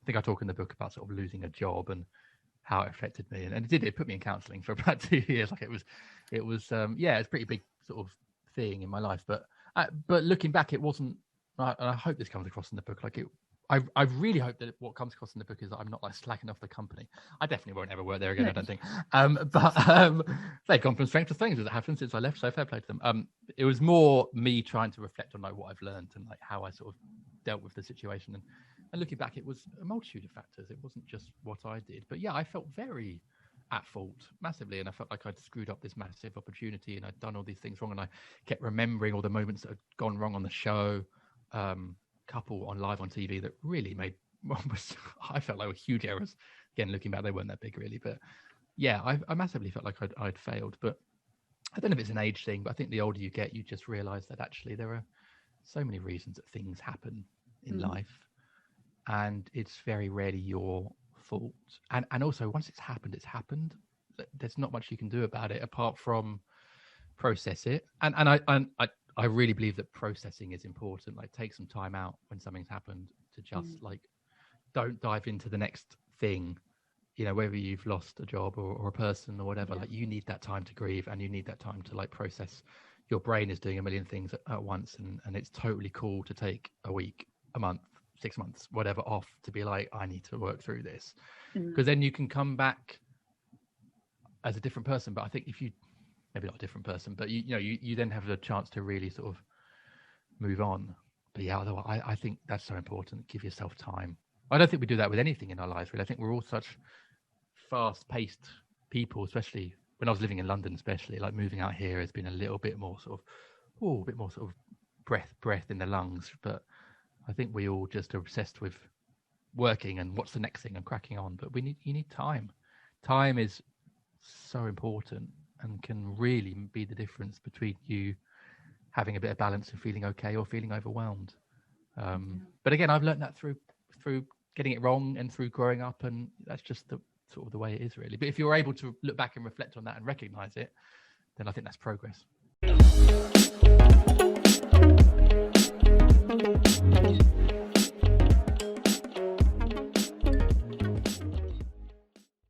I think I talk in the book about sort of losing a job and how it affected me, and it put me in counselling for about 2 years. Like it was it's a pretty big sort of thing in my life. But looking back, it wasn't. And I hope this comes across in the book. Like I really hope that what comes across in the book is that I'm not like slacking off the company. I definitely won't ever work there again. I don't think. But they've gone from strength to strength as it happened since I left. So fair play to them. It was more me trying to reflect on like what I've learned and like how I sort of dealt with the situation. And looking back, it was a multitude of factors. It wasn't just what I did. But yeah, I felt very at fault massively, and I felt like I'd screwed up this massive opportunity and I'd done all these things wrong, and I kept remembering all the moments that had gone wrong on the show. Couple on live on TV that really made I felt like were huge errors. Again, looking back, they weren't that big really, but yeah, I massively felt like I'd failed. But I don't know if it's an age thing, but I think the older you get, you just realize that actually there are so many reasons that things happen in life, and it's very rarely your fault. And also, once it's happened, there's not much you can do about it apart from process it. And I really believe that processing is important. Like, take some time out when something's happened to just like, don't dive into the next thing, you know, whether you've lost a job or a person or whatever. Like, you need that time to grieve, and you need that time to like process. Your brain is doing a million things at once, and it's totally cool to take a week, a month, 6 months, whatever off to be like, I need to work through this, because then you can come back as a different person. But I think if you, maybe not a different person, but you then have the chance to really sort of move on. But yeah, although I think that's so important. Give yourself time. I don't think we do that with anything in our lives, really. I think we're all such fast-paced people, especially when I was living in London, especially like moving out here has been a little bit more sort of breath in the lungs. But I think we all just are obsessed with working and what's the next thing and cracking on. But you need time. Time is so important and can really be the difference between you having a bit of balance and feeling okay or feeling overwhelmed. But again, I've learned that through getting it wrong and through growing up, and that's just the sort of the way it is, really. But if you're able to look back and reflect on that and recognize it, then I think that's progress.